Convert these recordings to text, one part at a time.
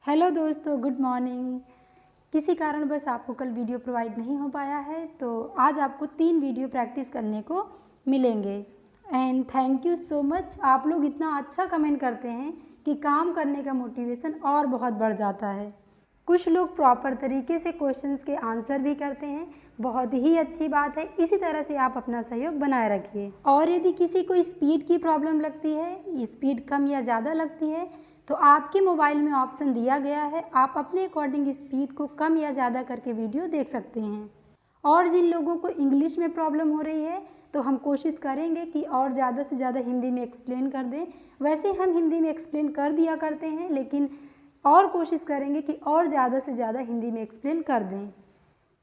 Hello दोस्तों, good morning. किसी कारणवश आपको कल वीडियो प्रोवाइड नहीं हो पाया है, तो आज आपको 3 वीडियो प्रैक्टिस करने को मिलेंगे। And thank you so much. आप लोग इतना अच्छा कमेंट करते हैं कि काम करने का मोटिवेशन और बहुत बढ़ जाता है। कुछ लोग प्रॉपर तरीके से क्वेश्चंस के आंसर भी करते हैं, बहुत ही अच्छी बात है। इसी तरह से आप अपना सहयोग बनाए रखिए। और यदि किसी को स्पीड की प्रॉब्लम लगती है, स्पीड कम या ज़्यादा लगती है, तो आपके मोबाइल में ऑप्शन दिया गया है, आप अपने अकॉर्डिंग स्पीड को कम या ज़्यादा करके वीडियो देख सकते हैं। और जिन लोगों को इंग्लिश में प्रॉब्लम हो रही है, तो हम कोशिश करेंगे कि और ज़्यादा से ज़्यादा हिंदी में एक्सप्लेन कर दें। वैसे हम हिंदी में एक्सप्लेन कर दिया करते हैं, लेकिन और कोशिश करेंगे कि और ज़्यादा से ज़्यादा हिंदी में एक्सप्लेन कर दें।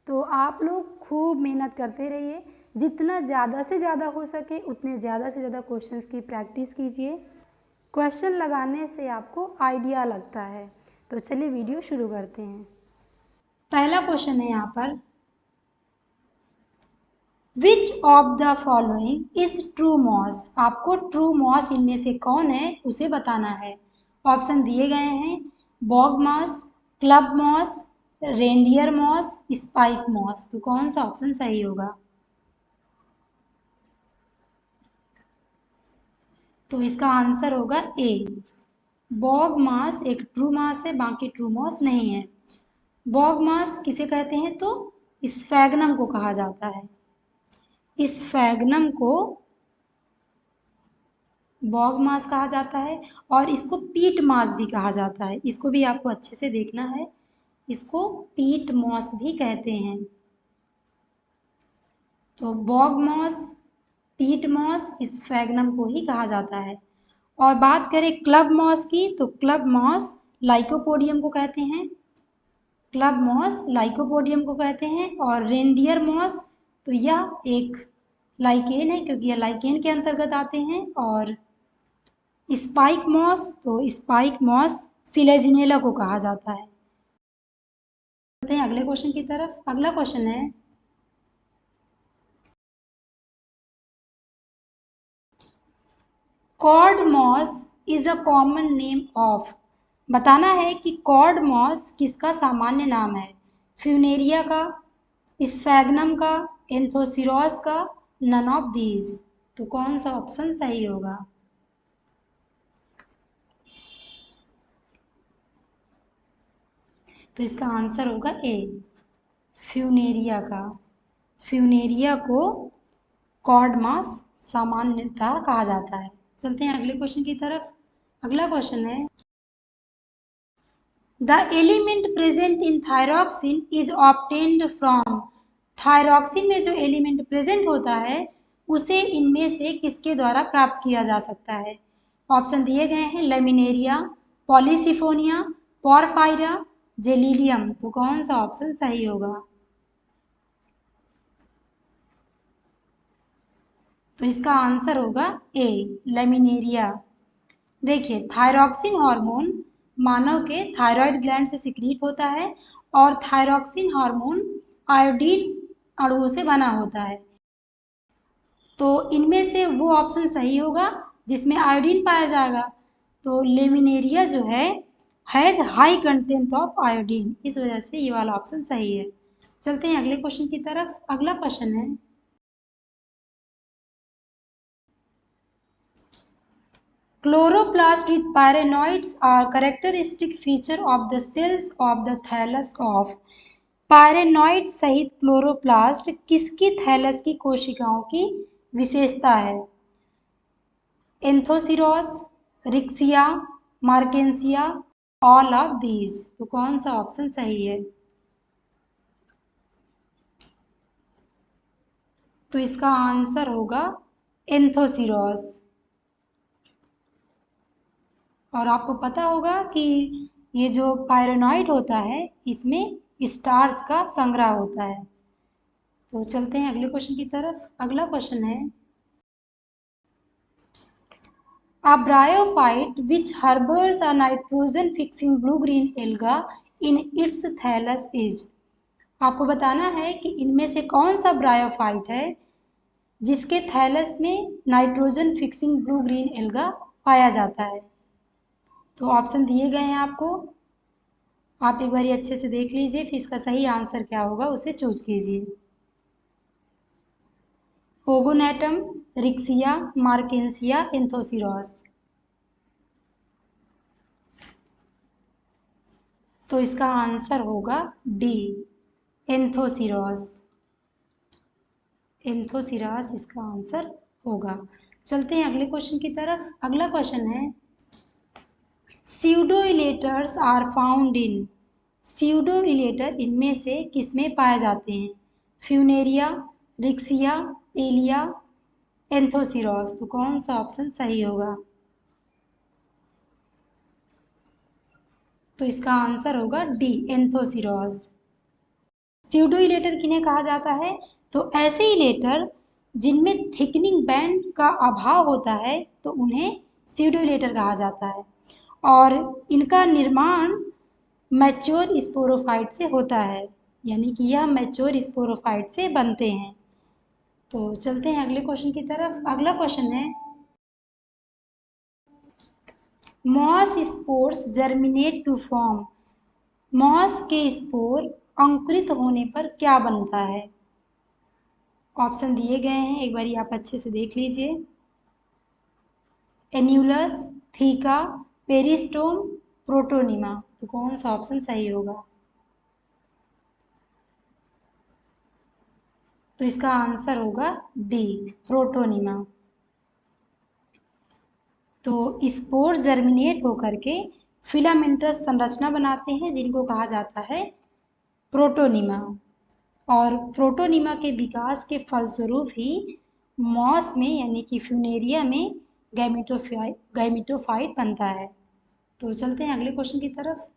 तो आप लोग खूब मेहनत करते रहिए, जितना ज़्यादा से ज़्यादा हो सके उतने ज़्यादा से ज़्यादा क्वेश्चंस की प्रैक्टिस कीजिए। क्वेश्चन लगाने से आपको आइडिया लगता है। तो चलिए वीडियो शुरू करते हैं। पहला क्वेश्चन है यहाँ पर, which of the following is true moss. आपको ट्रू मॉस इनमें से कौन है उसे बताना है। ऑप्शन दिए गए हैं, bog moss, club moss, reindeer moss, spike moss. तो कौन सा ऑप्शन सही होगा? तो इसका आंसर होगा ए। बॉग मास एक ट्रू मास है, बाकी ट्रू मॉस नहीं है। बॉग मास किसे कहते हैं? तो स्फैग्नम को कहा जाता है। स्फैग्नम को बॉग मास कहा जाता है, और इसको पीट मास भी कहा जाता है। इसको भी आपको अच्छे से देखना है, इसको पीट मॉस भी कहते हैं। तो bog moss, peat moss, sphagnum को ही कहा जाता है। और बात करें क्लब मॉस की, तो क्लब मॉस लाइकोपोडियम को कहते हैं। क्लब मॉस लाइकोपोडियम को कहते हैं। और रेंडियर मॉस, तो यह एक लाइकेन है, क्योंकि यह लाइकेन के अंतर्गत आते हैं। और स्पाइक मॉस, तो स्पाइक मॉस सिलेजिनेला को कहा जाता है। चलते हैं अगले क्वेश्चन की तरफ। अगला क्वेश्चन है, cord moss is a common name of. बताना है कि कॉर्ड मॉस किसका सामान्य नाम है। फ्यूनेरिया का, स्फैग्नम का, एंथोसिरोस का, नन ऑफ दीज। तो कौन सा ऑप्शन सही होगा? तो इसका आंसर होगा ए, फ्यूनेरिया का। फ्यूनेरिया को कॉर्ड मॉस सामान्यतः कहा जाता है। चलते हैं अगले क्वेश्चन की तरफ। अगला क्वेश्चन है, the element present in thyroxine is obtained from. Thyroxine में जो एलिमेंट प्रेजेंट होता है उसे इनमें से किसके द्वारा प्राप्त किया जा सकता है? ऑप्शन दिए गए हैं, लेमिनेरिया, पॉलीसिफोनिया, पॉरफाइरा, जेलिडियम। तो कौन सा ऑप्शन सही होगा? तो इसका आंसर होगा ए, लेमिनेरिया। देखिए, थायरॉक्सिन हार्मोन मानव के थायराइड ग्लैंड से सिक्रीट होता है, और थायरॉक्सिन हार्मोन आयोडीन अणुओं से बना होता है। तो इनमें से वो ऑप्शन सही होगा जिसमें आयोडीन पाया जाएगा। तो लेमिनेरिया जो है has high content of iodine, इस वजह से ये वाला ऑप्शन सही है। चलते हैं अगले क्वेश्चन की तरफ। अगला क्वेश्चन है, chloroplasts with pyrenoids are characteristic feature of the cells of the thallus of। पायरेनॉइड सहित क्लोरोप्लास्ट किसकी थैलस की कोशिकाओं की विशेषता है? Anthoceros, Riccia, मार्केंसिया, all of these. तो कौन सा ऑप्शन सही है? तो इसका आंसर होगा एंथोसिरोस। और आपको पता होगा कि ये जो पायरेनॉइड होता है इसमें स्टार्च का संग्रह होता है। तो चलते हैं अगले क्वेश्चन की तरफ। अगला क्वेश्चन है, A bryophyte which harbors a nitrogen fixing blue green alga in its thallus is। आपको बताना है कि इनमें से कौन सा ब्रायोफाइट है जिसके थैलस में nitrogen fixing blue green alga पाया जाता है। तो ऑप्शन दिए गए हैं आपको, आप एक बार अच्छे से देख लीजिए, फिर इसका सही आंसर क्या होगा उसे चूज कीजिए। ओगोनैटम, रिक्सिया, मार्केंसिया, एंथोसिरॉस। तो इसका आंसर होगा डी, एंथोसिरॉस। एंथोसिरॉस इसका आंसर होगा। चलते हैं अगले क्वेश्चन की तरफ। अगला क्वेश्चन है, स्यूडोइलेटर्स आर फाउंड इन। स्यूडोइलेटर इनमें से किसमें पाए जाते हैं? Funaria, Riccia, Pellia, Anthoceros. तो कौन सा ऑप्शन सही होगा? तो इसका आंसर होगा डी, एंथोसिरॉस। स्यूडोइलेटर किन्हें कहा जाता है? तो ऐसे इलेटर जिनमें थिकनिंग बैंड का अभाव होता है तो उन्हें स्यूडोइलेटर कहा जाता है, और इनका निर्माण मैच्योर स्पोरोफाइट से होता है, यानी कि यह मैच्योर स्पोरोफाइट से बनते हैं। तो चलते हैं अगले क्वेश्चन की तरफ। अगला क्वेश्चन है, moss spores germinate to form. Moss के स्पोर अंकुरित होने पर क्या बनता है? ऑप्शन दिए गए हैं, एक बार आप अच्छे से देख लीजिए। Annulus, theca, peristome, protonema. तो कौन सा ऑप्शन सही होगा? तो इसका आंसर होगा डी, प्रोटोनिमा। तो स्पोर जर्मिनेट होकर के फिलामेंटस संरचना बनाते हैं जिनको कहा जाता है प्रोटोनिमा, और प्रोटोनिमा के विकास के फलस्वरूप ही मॉस में यानी कि फ्यूनेरिया में गैमिटोफाइट बनता है। तो चलते हैं अगले क्वेश्चन की तरफ।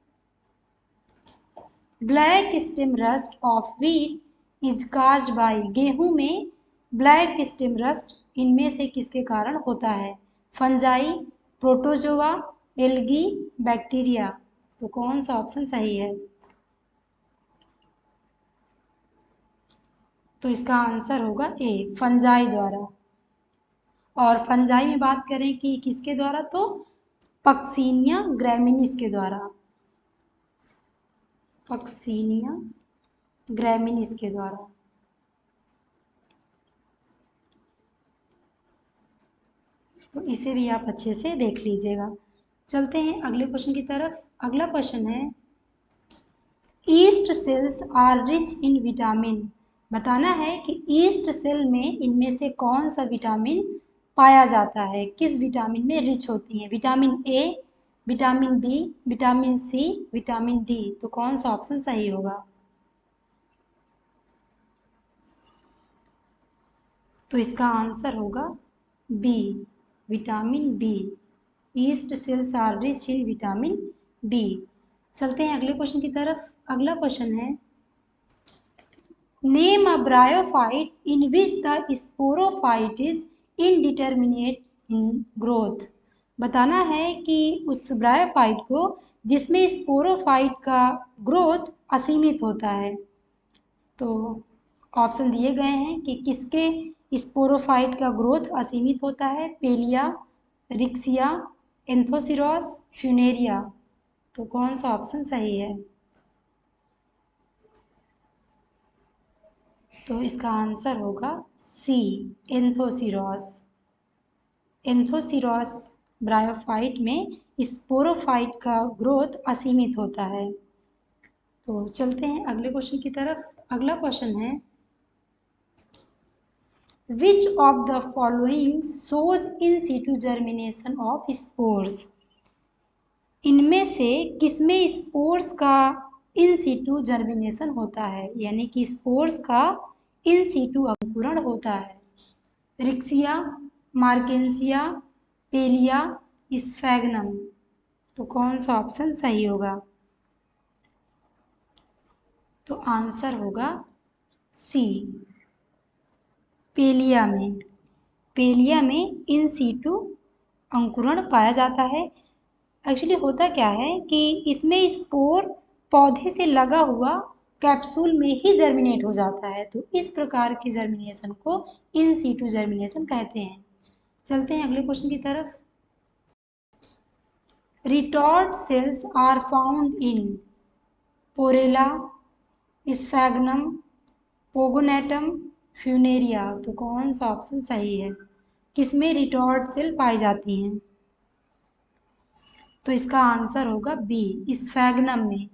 Black stem rust of wheat is caused bye. गेहूं में ब्लैक स्टेम रस्ट इनमें से किसके कारण होता है? Fungi, protozoa, algae, bacteria. तो कौन सा ऑप्शन सही है? तो इसका आंसर होगा ए, फंजाई द्वारा। और फंजाई में बात करें कि किसके द्वारा, तो पक्सीनिया ग्रैमिनिस के द्वारा। पक्सीनिया ग्रैमिनिस के द्वारा। तो इसे भी आप अच्छे से देख लीजिएगा। चलते हैं अगले क्वेश्चन की तरफ। अगला क्वेश्चन है, yeast cells are rich in vitamin. बताना है कि ईस्ट सेल में इनमें से कौन सा विटामिन पाया जाता है, किस विटामिन में रिच होती है? Vitamin A, vitamin B, vitamin C, vitamin D. तो कौन सा ऑप्शन सही होगा? तो इसका आंसर होगा B, vitamin B. Yeast cells are rich in vitamin B. चलते हैं अगले क्वेश्चन की तरफ। अगला क्वेश्चन है, name a bryophyte in which the sporophyte is indeterminate in growth. बताना है कि उस ब्रायोफाइट को जिसमें स्पोरोफाइट का ग्रोथ असीमित होता है। तो ऑप्शन दिए गए हैं कि किसके स्पोरोफाइट का ग्रोथ असीमित होता है? पेलिया, रिक्सिया, एंथोसिरॉस, फ्यूनेरिया। तो कौन सा ऑप्शन सही है? तो इसका आंसर होगा सी, एंथोसिरॉस। एंथोसिरॉस ब्रायोफाइट में स्पोरोफाइट का ग्रोथ असीमित होता है। तो चलते हैं अगले क्वेश्चन की तरफ। अगला क्वेश्चन है, which of the following shows in situ germination of spores. इनमें से किसमें स्पोर्स का इन सीटू जर्मिनेशन होता है, यानी कि स्पोर्स का इन सीटू अंकुरण होता है? Riccia, Marchantia, Pellia, Sphagnum. तो कौन सा ऑप्शन सही होगा? तो आंसर होगा सी, पेलिया में। पेलिया में इन सीटू अंकुरण पाया जाता है। एक्चुअली होता क्या है कि इसमें स्पोर पौधे से लगा हुआ कैप्सूल में ही जर्मिनेट हो जाता है, तो इस प्रकार की जर्मिनेशन को इन सीटू जर्मिनेशन कहते हैं। चलते हैं अगले क्वेश्चन की तरफ। Retort cells are found in. Porella, Sphagnum, Pogonatum, Funaria. तो कौन सा ऑप्शन सही है? किसमें रिटॉर्ड सेल पाई जाती हैं? तो इसका आंसर होगा बी, स्फैग्नम में।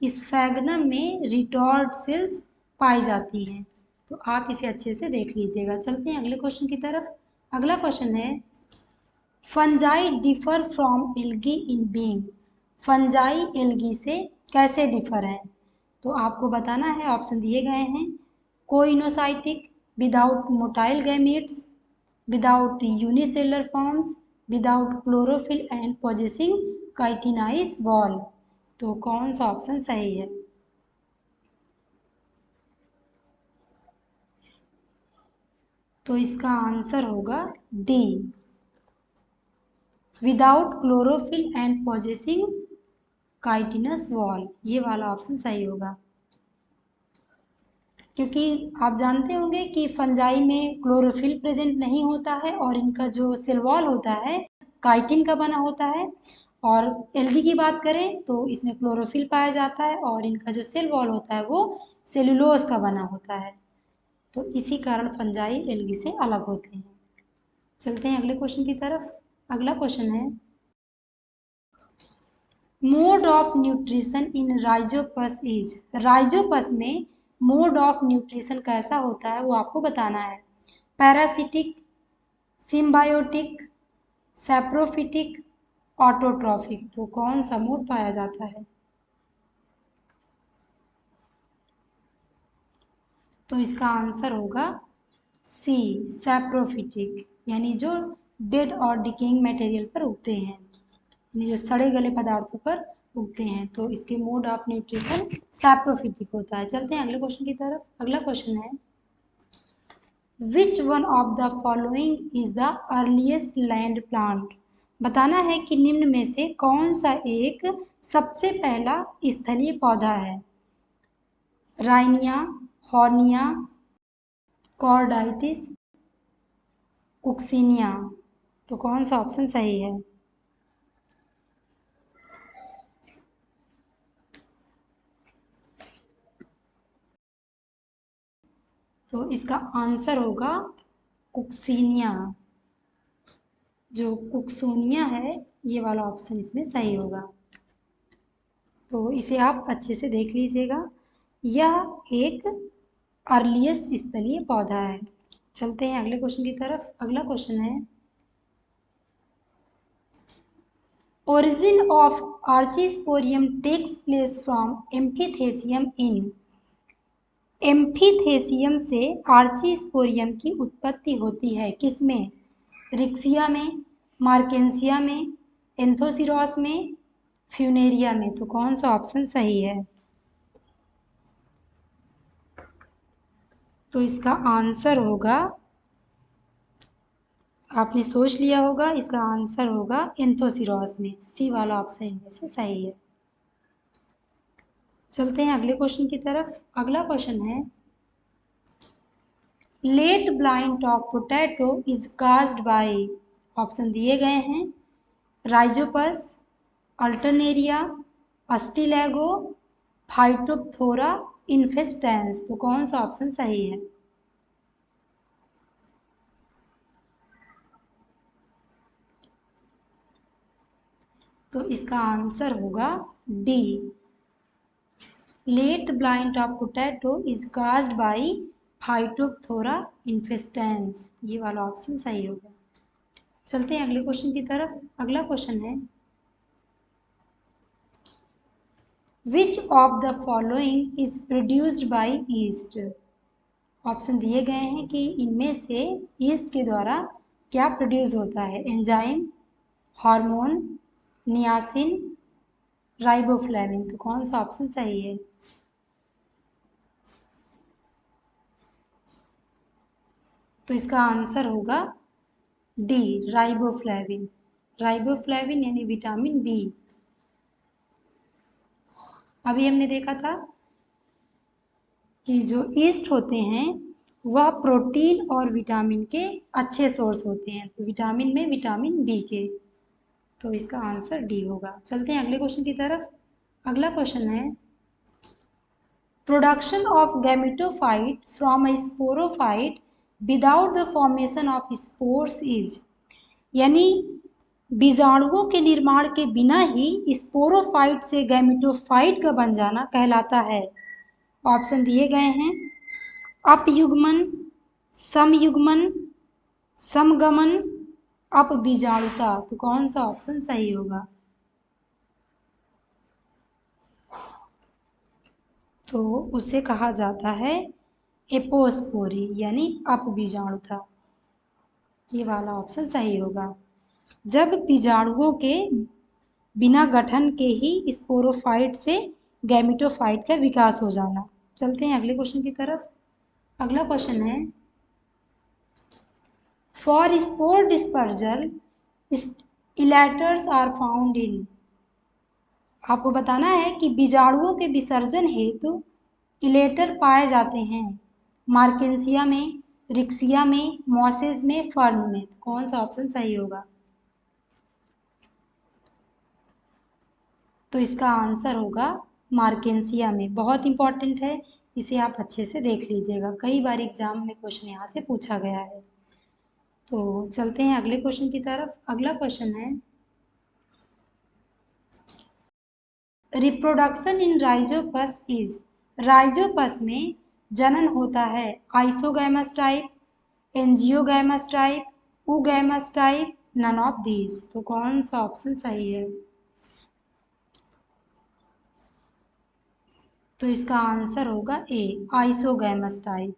स्फैग्नम में रिटॉर्ड सेल्स पाई जाती हैं। तो आप इसे अच्छे से देख लीजिएगा। चलते हैं अगले क्वेश्चन की तरफ। अगला क्वेश्चन है, fungi differ from algae in being. Fungi algae से कैसे डिफर है? तो आपको बताना है। ऑप्शन दिए गए हैं, coenocytic, without motile gametes, without unicellular forms, without chlorophyll and possessing chitinised wall. तो कौन सा ऑप्शन सही है? तो इसका आंसर होगा D, without chlorophyll and possessing chitinous wall. ये वाला ऑप्शन सही होगा, क्योंकि आप जानते होंगे कि फंजाई में क्लोरोफिल प्रेजेंट नहीं होता है और इनका जो सेल वॉल होता है काइटिन का बना होता है। और एल्गी की बात करें तो इसमें क्लोरोफिल पाया जाता है और इनका जो सेल वॉल होता है वो सेलुलोज का बना होता है। तो इसी कारण फंजाई एल्गी से अलग होते हैं। चलते हैं अगले क्वेश्चन की तरफ। अगला क्वेश्चन है, mode of nutrition in Rhizopus is. Rhizopus में मोड ऑफ न्यूट्रिशन कैसा होता है वो आपको बताना है। Parasitic, symbiotic, saprophytic, autotrophic. तो कौन सा मोड पाया जाता है? तो इसका आंसर होगा सी, सैप्रोफिटिक, यानी जो डेड और डिकेइंग मटेरियल पर उगते हैं, यानी जो सड़े गले पदार्थों पर उगते हैं। तो इसके मोड ऑफ न्यूट्रिशन सैप्रोफिटिक होता है। चलते हैं अगले क्वेश्चन की तरफ। अगला क्वेश्चन है, which one of the following is the earliest land plant. बताना है कि निम्न में से कौन सा एक सबसे पहला स्थलीय पौधा है। राइनिया, हॉर्निया, कॉर्डाइटिस, कुक्सिनिया। तो कौन सा ऑप्शन सही है? तो इसका आंसर होगा कुक्सिनिया। जो कुक्सोनिया है ये वाला ऑप्शन इसमें सही होगा। तो इसे आप अच्छे से देख लीजिएगा। यह एक अर्लीस्ट स्थलीय पौधा है। चलते हैं अगले क्वेश्चन की तरफ। अगला क्वेश्चन है, origin of archesporium takes place from amphithecium in. Amphithecium से आर्चिस्पोरियम की उत्पत्ति होती है किसमें? रिक्सिया में, मार्केंसिया में, एंथोसिरॉस में, फ्यूनेरिया में। तो कौन सा ऑप्शन सही है? तो इसका आंसर होगा, आपने सोच लिया होगा, इसका आंसर होगा एंथोसिरॉस में। सी वाला ऑप्शन इनमें से सही है। चलते हैं अगले क्वेश्चन की तरफ। अगला क्वेश्चन है, late blight of potato is caused by. Option दिए गए हैं, Rhizopus, Alternaria, Ustilago, Phytophthora, infestans. तो कौन सा ऑप्शन सही है? तो इसका आंसर होगा D, late blight of potato is caused by Phytophthora infestans. ये वाला ऑप्शन सही होगा। चलते हैं अगले क्वेश्चन की तरफ। अगला क्वेश्चन है, which of the following is produced by east. Option दिए गए हैं कि इनमें से ईस्ट के द्वारा क्या प्रोड्यूस होता है। Enzyme, hormone, niacin, riboflavin. तो कौन सा ऑप्शन सही है? तो इसका आंसर होगा डी, राइबोफ्लेविन। राइबोफ्लेविन यानी विटामिन बी। अभी हमने देखा था कि जो ईस्ट होते हैं वह प्रोटीन और विटामिन के अच्छे सोर्स होते हैं। तो विटामिन में विटामिन बी के। तो इसका आंसर डी होगा। चलते हैं अगले क्वेश्चन की तरफ। अगला क्वेश्चन है, production of gametophyte from A sporophyte without the formation of spores is, यानी बीजाणुओं के निर्माण के बिना ही स्पोरोफाइट से गैमेटोफाइट का बन जाना कहलाता है। ऑप्शन दिए गए हैं अपयुग्मन, समयुग्मन, समगमन, अपबीजाणुता। तो कौन सा ऑप्शन सही होगा? तो उसे कहा जाता है एपोस्पोरी यानी अपबीजाणुता। ये वाला ऑप्शन सही होगा। जब बीजाणुओं के बिना गठन के ही स्पोरोफाइट से गैमेटोफाइट का विकास हो जाना। चलते हैं अगले क्वेश्चन की तरफ। अगला क्वेश्चन है for spore dispersal elaters are found in. आपको बताना है कि बीजाणुओं के विसर्जन हेतु इलेटर पाए जाते हैं मार्केंसिया में, रिक्सिया में, मॉसेस में, फर्न में। तो कौन सा ऑप्शन सही होगा? तो इसका आंसर होगा मार्केंसिया में। बहुत इंपॉर्टेंट है, इसे आप अच्छे से देख लीजिएगा, कई बार एग्जाम में क्वेश्चन यहाँ से पूछा गया है। तो चलते हैं अगले क्वेश्चन की तरफ। अगला क्वेश्चन है reproduction in Rhizopus is. Rhizopus में जनन होता है isogamous type, anisogamous type, oogamous type, none of these. तो कौन सा ऑप्शन सही है? तो इसका आंसर होगा A, isogamous type.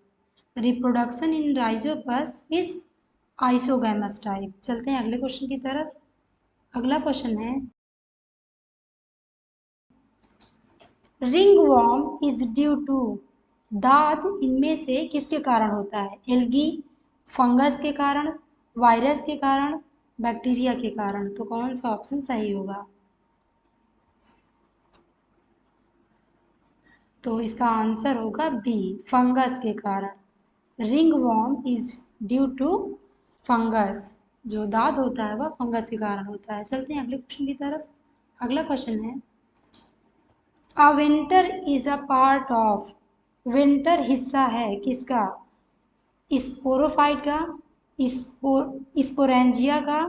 Reproduction in Rhizopus is isogamous type. चलते हैं अगले क्वेश्चन की तरफ। अगला क्वेश्चन है रिंगवॉर्म इज ड्यू टू। दाद इनमें से किसके कारण होता है? एल्गी, फंगस के कारण, वायरस के कारण, बैक्टीरिया के कारण। तो कौन सा ऑप्शन सही होगा? तो इसका आंसर होगा बी, फंगस के कारण। Ringworm is due to fungus. जो दाद होता है वह फंगस के कारण होता है। चलते हैं अगले क्वेश्चन की तरफ। अगला क्वेश्चन है अ winter is a part of. Winter हिस्सा है किसका? स्पोरोफाइट का, स्पोरेंजिया का,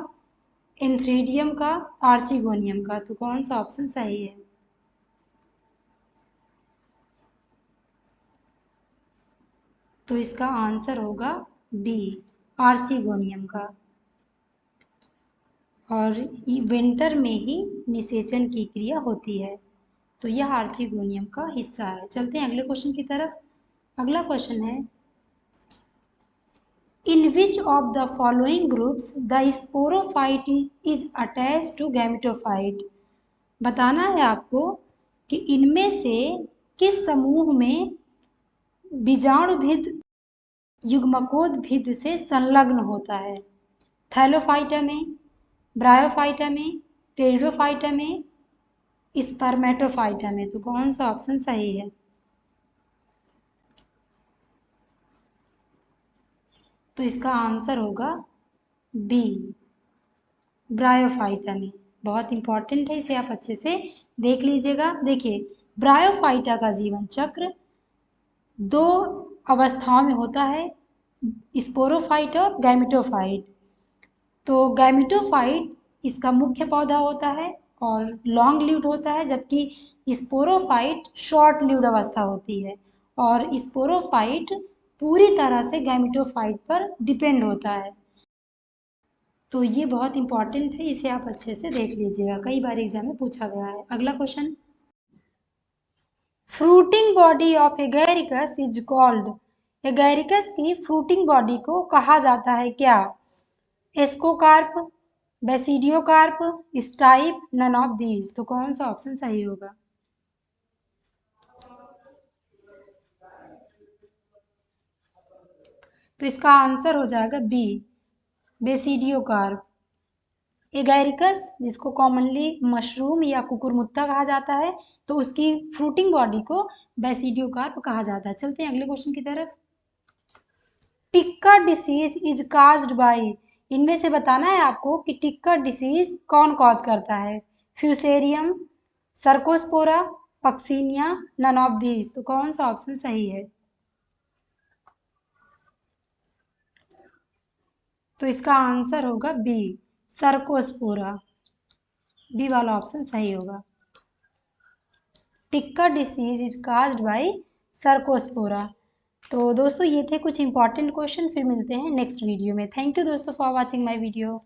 एंथ्रीडियम का, आर्चिगोनियम का। तो कौन सा ऑप्शन सही है? तो इसका आंसर होगा डी, आर्चिगोनियम का। और विंटर में ही निषेचन की क्रिया होती है, तो यह आर्चिगोनियम का हिस्सा है। चलते हैं अगले क्वेश्चन की तरफ। अगला क्वेश्चन है in which of the following groups the sporophyte is attach to gametophyte. बताना है आपको कि इनमें से किस समूह में बीजाणुभिद युग्मकोद्भिद से संलग्न होता है? थैलोफाइटा में, ब्रायोफाइटा में, टेरिडोफाइटा में, स्पर्मेटोफाइटा में। तो कौन सा ऑप्शन सही है? तो इसका आंसर होगा बी, ब्रायोफाइटा में। बहुत इंपॉर्टेंट है, इसे आप अच्छे से देख लीजिएगा। देखिए ब्रायोफाइटा का जीवन चक्र दो अवस्थाओं में होता है, स्पोरोफाइट और गैमेटोफाइट। तो गैमेटोफाइट इसका मुख्य पौधा होता है और लॉन्ग लिव्ड होता है, जबकि स्पोरोफाइट शॉर्ट लिव्ड अवस्था होती है। और स्पोरोफाइट पूरी तरह से गैमेटोफाइट पर डिपेंड होता है। तो ये बहुत इंपॉर्टेंट है, इसे आप अच्छे से देख लीजिएगा, कई बार एग्जाम में पूछा गया है। अगला question fruiting body of agaricus is called. Agaricus की फ्रूटिंग बॉडी को कहा जाता है क्या? Ascocarp, basidiocarp, stipe, none of these. तो कौन सा ऑप्शन सही होगा? तो इसका आंसर हो जाएगा बी, बेसिडियोकार्प। एगैरिकस जिसको कॉमनली मशरूम या कुकुरमुत्ता कहा जाता है, तो उसकी फ्रूटिंग बॉडी को बेसिडियोकार्प कहा जाता है। चलते हैं अगले क्वेश्चन की तरफ। Tikka disease is caused bye. इनमें से बताना है आपको कि टिक्का डिसीज कौन कॉज करता है? Fusarium, Cercospora, Puccinia, none of these. तो कौन सा ऑप्शन सही है? तो इसका आंसर होगा बी, सर्कोस्पोरा। बी वाला ऑप्शन सही होगा। Tikka disease is caused bye Cercospora. तो दोस्तों ये थे कुछ इंपॉर्टेंट क्वेश्चन। फिर मिलते हैं नेक्स्ट वीडियो में। थैंक यू दोस्तों फॉर वॉचिंग माय वीडियो।